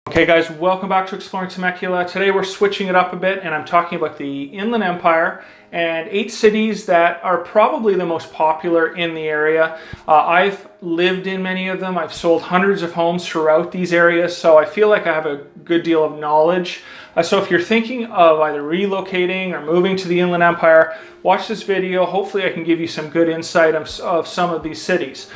Okay guys, welcome back to Exploring Temecula. Today we're switching it up a bit and I'm talking about the Inland Empire and 8 cities that are probably the most popular in the area. I've lived in many of them. I've sold hundreds of homes throughout these areas, so I feel like I have a good deal of knowledge. So if you're thinking of either relocating or moving to the Inland Empire, watch this video. Hopefully I can give you some good insight of some of these cities.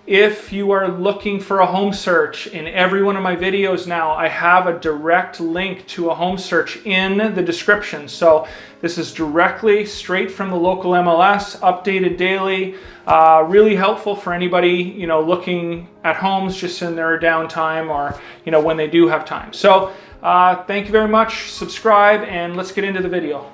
If you are looking for a home search, in every one of my videos now, I have a direct link to a home search in the description. So this is directly straight from the local MLS, updated daily. Really helpful for anybody, looking at homes just in their downtime or, when they do have time. So thank you very much. Subscribe and let's get into the video.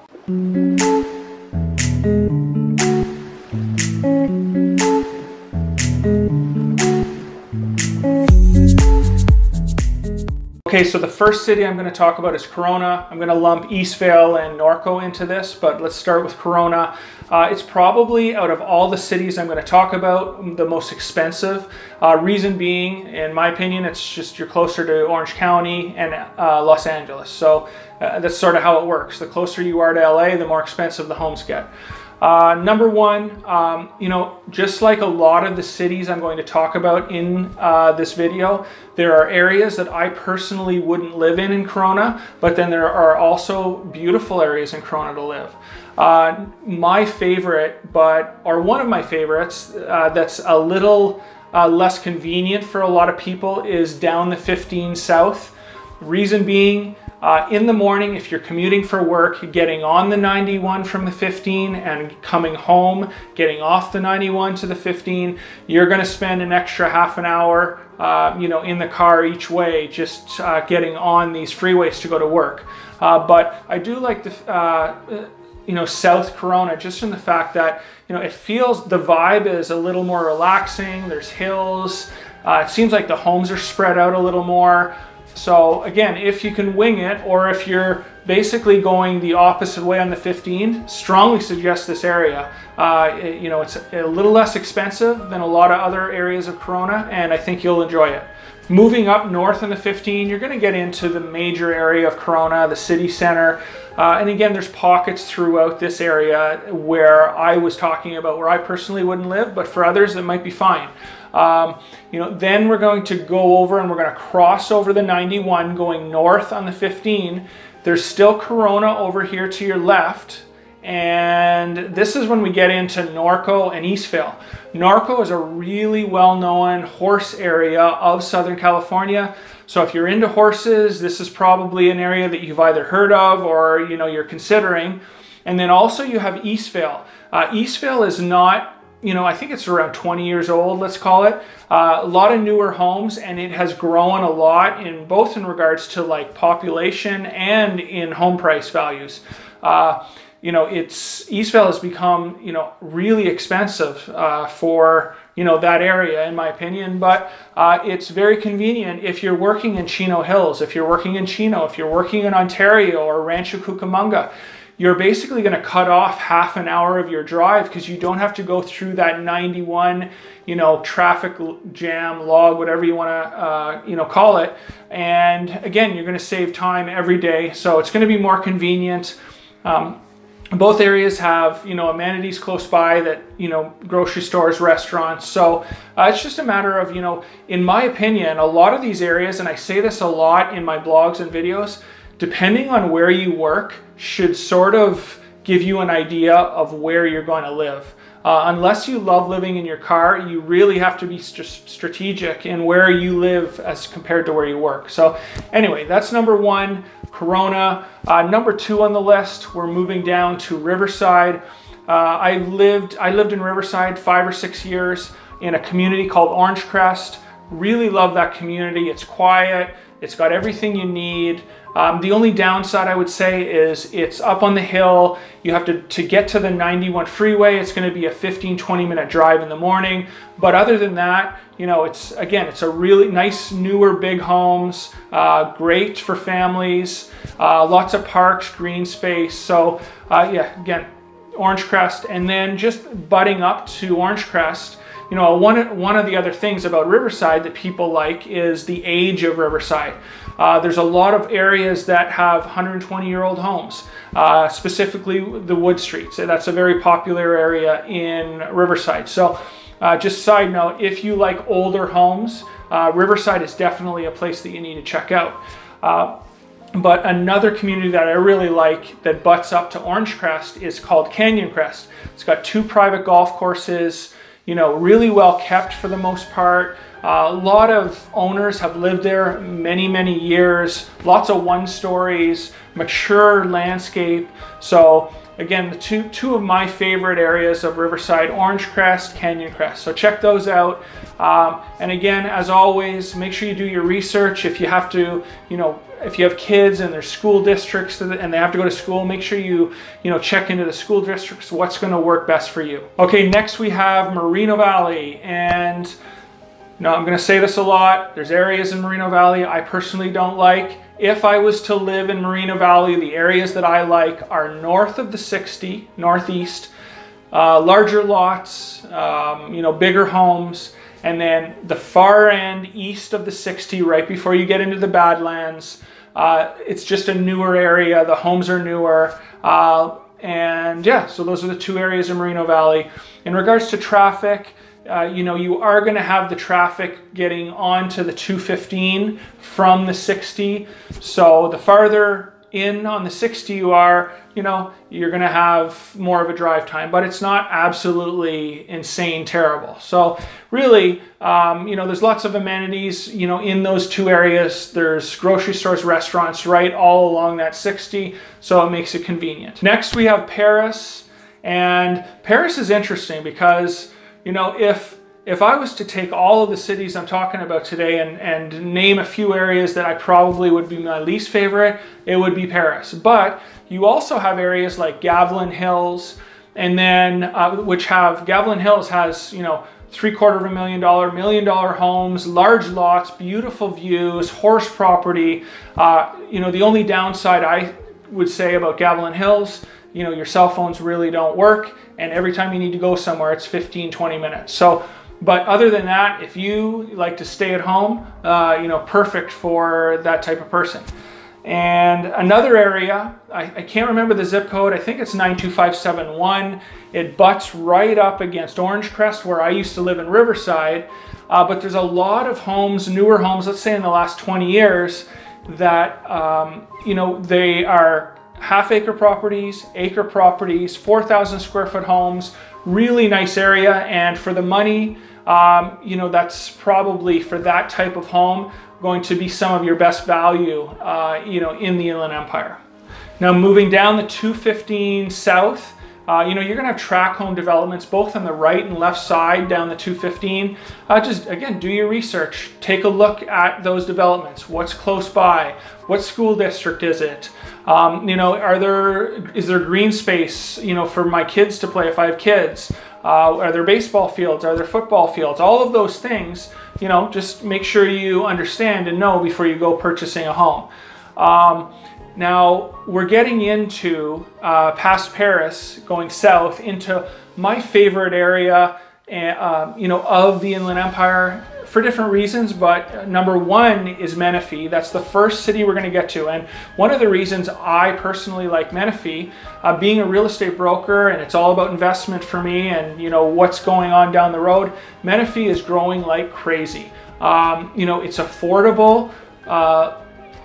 Okay, so the first city I'm going to talk about is Corona. I'm going to lump Eastvale and Norco into this, but let's start with Corona. It's probably, out of all the cities I'm going to talk about, the most expensive. Reason being, in my opinion, it's just you're closer to Orange County and Los Angeles. So that's sort of how it works. The closer you are to LA, the more expensive the homes get. Number one, just like a lot of the cities I'm going to talk about in this video, there are areas that I personally wouldn't live in Corona, but then there are also beautiful areas in Corona to live. My favorite, or one of my favorites, that's a little less convenient for a lot of people, is down the 15 south. Reason being, in the morning, if you're commuting for work, getting on the 91 from the 15 and coming home, getting off the 91 to the 15, you're going to spend an extra half an hour, in the car each way, just getting on these freeways to go to work. But I do like the, South Corona, just in the fact that, it feels, the vibe is a little more relaxing. There's hills. It seems like the homes are spread out a little more. So again, if you can wing it, or if you're basically going the opposite way on the 15, strongly suggest this area. It's a little less expensive than a lot of other areas of Corona, and I think you'll enjoy it. Moving up north on the 15, you're going to get into the major area of Corona, the city center. And again, there's pockets throughout this area where I was talking about where I personally wouldn't live, but for others it might be fine. Then we're going to go over and we're going to cross over the 91 going north on the 15. There's still Corona over here to your left. And this is when we get into Norco and Eastvale. Norco is a really well-known horse area of Southern California. So if you're into horses, this is probably an area that you've either heard of or you're considering. And then also you have Eastvale. Eastvale is not, I think it's around 20 years old, let's call it. A lot of newer homes, and it has grown a lot in both in regards to like population and in home price values. Eastvale has become, really expensive for, that area, in my opinion, but it's very convenient if you're working in Chino Hills, if you're working in Chino, if you're working in Ontario or Rancho Cucamonga. You're basically going to cut off half an hour of your drive because you don't have to go through that 91, traffic jam, log, whatever you want to, call it. And again, you're going to save time every day. So it's going to be more convenient. Both areas have, amenities close by that, grocery stores, restaurants. So it's just a matter of, in my opinion, a lot of these areas, and I say this a lot in my blogs and videos, depending on where you work, should sort of give you an idea of where you're going to live. Unless you love living in your car, you really have to be strategic in where you live as compared to where you work. So anyway, that's number one, Corona. Number two on the list, we're moving down to Riverside. I lived in Riverside 5 or 6 years in a community called Orange Crest. Really love that community. It's quiet. It's got everything you need. The only downside I would say is it's up on the hill. You have to get to the 91 freeway. It's going to be a 15-20 minute drive in the morning. But other than that, it's a really nice, newer, big homes, great for families, lots of parks, green space. So yeah, again, Orange Crest. And then just butting up to Orange Crest, you know, one of the other things about Riverside that people like is the age of Riverside. There's a lot of areas that have 120-year-old homes, specifically the Wood Streets. That's a very popular area in Riverside. So just side note, if you like older homes, Riverside is definitely a place that you need to check out. But another community that I really like that butts up to Orange Crest is called Canyon Crest. It's got 2 private golf courses, you know, really well kept for the most part. A lot of owners have lived there many, many years. Lots of 1-stories, mature landscape. So again, the two of my favorite areas of Riverside, Orange Crest, Canyon Crest. So check those out. And again, as always, make sure you do your research. If you have to, you know, if you have kids and there's school districts and they have to go to school, make sure you check into the school districts, what's going to work best for you. Okay, next we have Moreno Valley. And now I'm going to say this a lot. There's areas in Moreno Valley I personally don't like. If I was to live in Moreno Valley, the areas that I like are north of the 60, northeast, larger lots, you know, bigger homes, and then the far end east of the 60, right before you get into the Badlands. It's just a newer area. The homes are newer. And yeah, so those are the 2 areas in Moreno Valley. In regards to traffic, you know, you are going to have the traffic getting onto the 215 from the 60. So the farther in on the 60 you are, you know, you're going to have more of a drive time, but it's not absolutely insane terrible. So really, you know, there's lots of amenities, you know, in those 2 areas. There's grocery stores, restaurants right all along that 60, so it makes it convenient. Next we have Perris, and Perris is interesting because, you know, if I was to take all of the cities I'm talking about today and name a few areas that I probably would be my least favorite, it would be Perris. But you also have areas like Gavilan Hills, and then Gavilan Hills has, you know, $750,000, $1 million homes, large lots, beautiful views, horse property. You know, the only downside I would say about Gavilan Hills, you know, your cell phones really don't work, and every time you need to go somewhere, it's 15-20 minutes. So, but other than that, if you like to stay at home, you know, perfect for that type of person. And another area, I can't remember the zip code, I think it's 92571. It butts right up against Orange Crest, where I used to live in Riverside. But there's a lot of homes, newer homes, let's say in the last 20 years, that, you know, they are half-acre properties, acre properties, 4,000 square foot homes, really nice area. And for the money, you know, that's probably, for that type of home, going to be some of your best value, you know, in the Inland Empire. Now moving down the 215 south, you know, you're going to have tract home developments both on the right and left side down the 215. Just again, do your research. Take a look at those developments. What's close by? What school district is it? You know, is there green space, you know, for my kids to play if I have kids? Are there baseball fields? Are there football fields? All of those things, you know, just make sure you understand and know before you go purchasing a home. Now we're getting into past Perris, going south into my favorite area, you know, of the Inland Empire for different reasons. But number 1 is Menifee. That's the first city we're going to get to, and one of the reasons I personally like Menifee, being a real estate broker, and it's all about investment for me, and you know what's going on down the road. Menifee is growing like crazy. You know, it's affordable.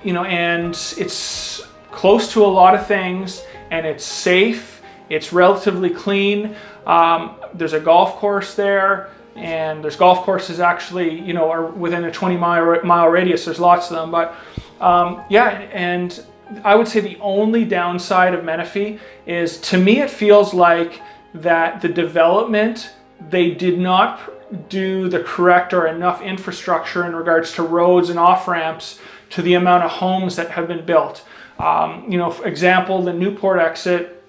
You know, and it's close to a lot of things, and it's safe, it's relatively clean. There's a golf course there, and there's golf courses actually, you know, are within a 20-mile radius. There's lots of them, but yeah, and I would say the only downside of Menifee is, to me, it feels like that the development, they did not do the correct or enough infrastructure in regards to roads and off-ramps to the amount of homes that have been built. You know, for example, the Newport exit,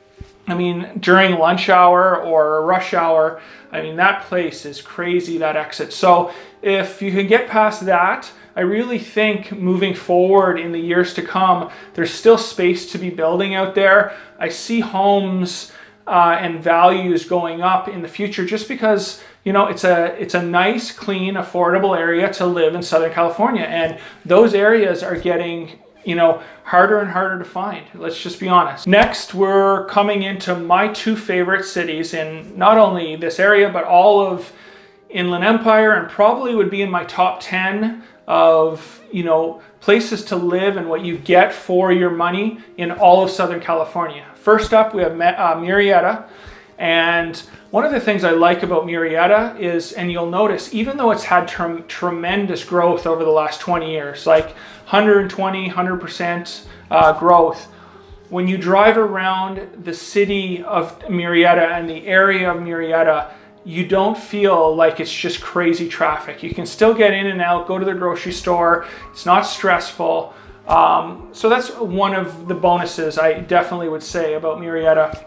I mean, during lunch hour or rush hour, I mean, that place is crazy, that exit. So if you can get past that, I really think moving forward in the years to come, there's still space to be building out there. I see homes and values going up in the future just because, you know, it's a nice, clean, affordable area to live in Southern California. And those areas are getting, you know, harder and harder to find. Let's just be honest. Next, we're coming into my two favorite cities in not only this area, but all of Inland Empire, and probably would be in my top 10 of, you know, places to live and what you get for your money in all of Southern California. First up, we have Murrieta. And one of the things I like about Murrieta is, and you'll notice, even though it's had tremendous growth over the last 20 years, like 120, 100% growth, when you drive around the city of Murrieta and the area of Murrieta, you don't feel like it's just crazy traffic. You can still get in and out, go to the grocery store. It's not stressful. So that's one of the bonuses I definitely would say about Murrieta.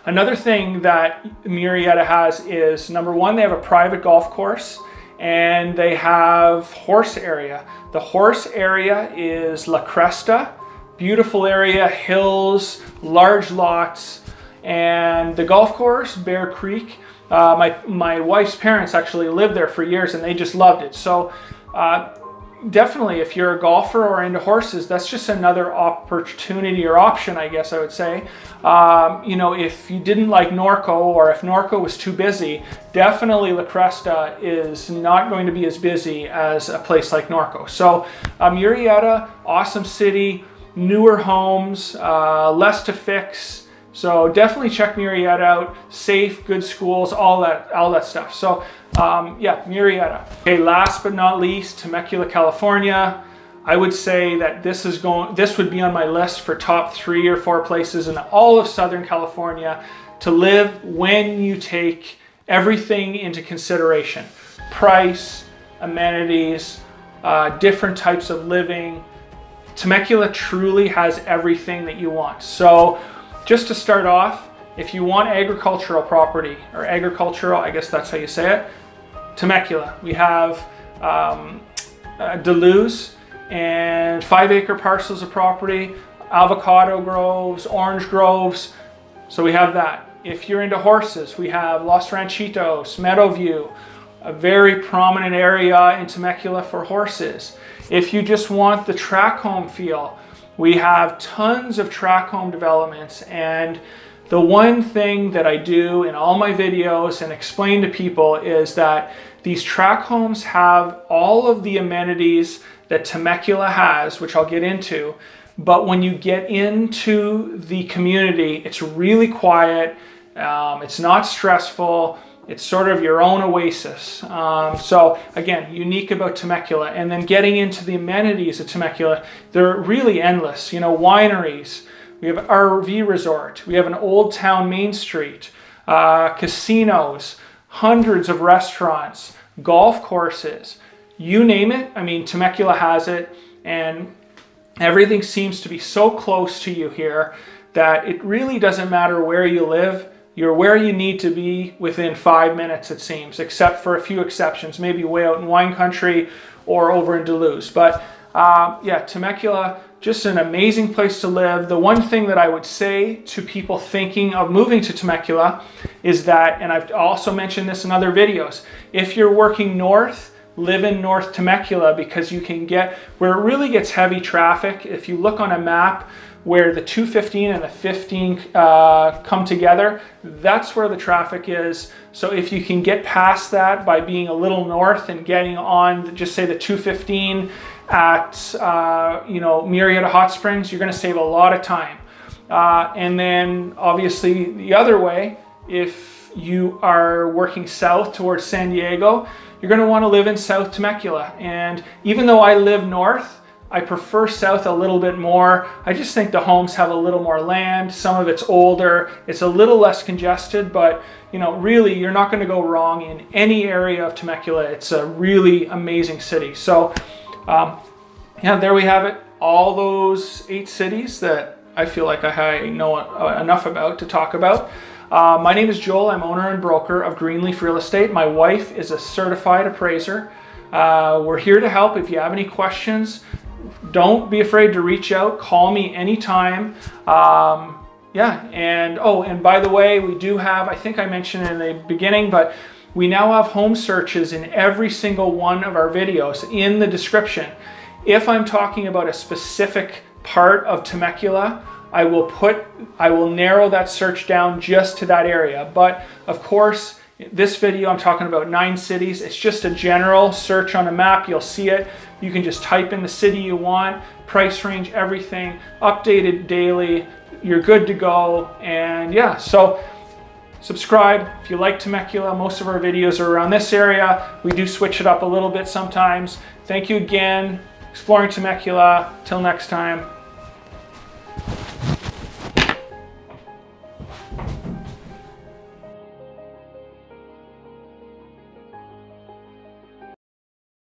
Another thing that Murrieta has is, number one, they have a private golf course and they have horse area. The horse area is La Cresta, beautiful area, hills, large lots, and the golf course, Bear Creek, my wife's parents actually lived there for years and they just loved it. So definitely, if you're a golfer or into horses, that's just another opportunity or option, I guess I would say. You know, if you didn't like Norco, or if Norco was too busy, definitely La Cresta is not going to be as busy as a place like Norco. So Murrieta, awesome city, newer homes, less to fix. So definitely check Murrieta out. Safe, good schools, all that stuff. So yeah, Murrieta. Okay, last but not least, Temecula, California. I would say that this would be on my list for top 3 or 4 places in all of Southern California to live when you take everything into consideration. Price, amenities, different types of living. Temecula truly has everything that you want. So just to start off, if you want agricultural property, or agricultural, I guess that's how you say it, Temecula. We have Duluth and 5-acre parcels of property, avocado groves, orange groves. So we have that. If you're into horses, we have Los Ranchitos, Meadowview, a very prominent area in Temecula for horses. If you just want the track home feel, we have tons of track home developments. And the one thing that I do in all my videos and explain to people is that these track homes have all of the amenities that Temecula has, which I'll get into. But when you get into the community, it's really quiet. It's not stressful. It's sort of your own oasis. So again, unique about Temecula. And then getting into the amenities of Temecula, they're really endless. You know, wineries, we have an RV resort, we have an old town Main Street, casinos, hundreds of restaurants, golf courses, you name it. I mean, Temecula has it, and everything seems to be so close to you here that it really doesn't matter where you live. You're where you need to be within 5 minutes, it seems, except for a few exceptions, maybe way out in wine country or over in Duluth. But yeah, Temecula, just an amazing place to live. The one thing that I would say to people thinking of moving to Temecula is that, and I've also mentioned this in other videos, if you're working north, live in North Temecula, because you can get, where it really gets heavy traffic, if you look on a map where the 215 and the 15 come together, that's where the traffic is. So if you can get past that by being a little north and getting on, just say the 215 at you know, Murrieta Hot Springs, you're going to save a lot of time. And then obviously the other way, if you are working south towards San Diego, you're going to want to live in South Temecula. And even though I live north, I prefer south a little bit more. I just think the homes have a little more land. Some of it's older. It's a little less congested, but you know, really, you're not going to go wrong in any area of Temecula. It's a really amazing city. So yeah, there we have it. All those 8 cities that I feel like I know enough about to talk about. My name is Joel. I'm owner and broker of Greenleaf Real Estate. My wife is a certified appraiser. We're here to help. If you have any questions, don't be afraid to reach out. Call me anytime. Yeah, and oh, and by the way, we do have, I think I mentioned in the beginning, but We now have home searches in every single one of our videos in the description. If I'm talking about a specific part of Temecula, I will narrow that search down just to that area. But of course, this video I'm talking about 9 cities. It's just a general search on a map. You'll see it. You can just type in the city you want, price range, everything, updated daily. You're good to go. And yeah, so subscribe if you like Temecula. Most of our videos are around this area. We do switch it up a little bit sometimes. Thank you again. Exploring Temecula. Till next time.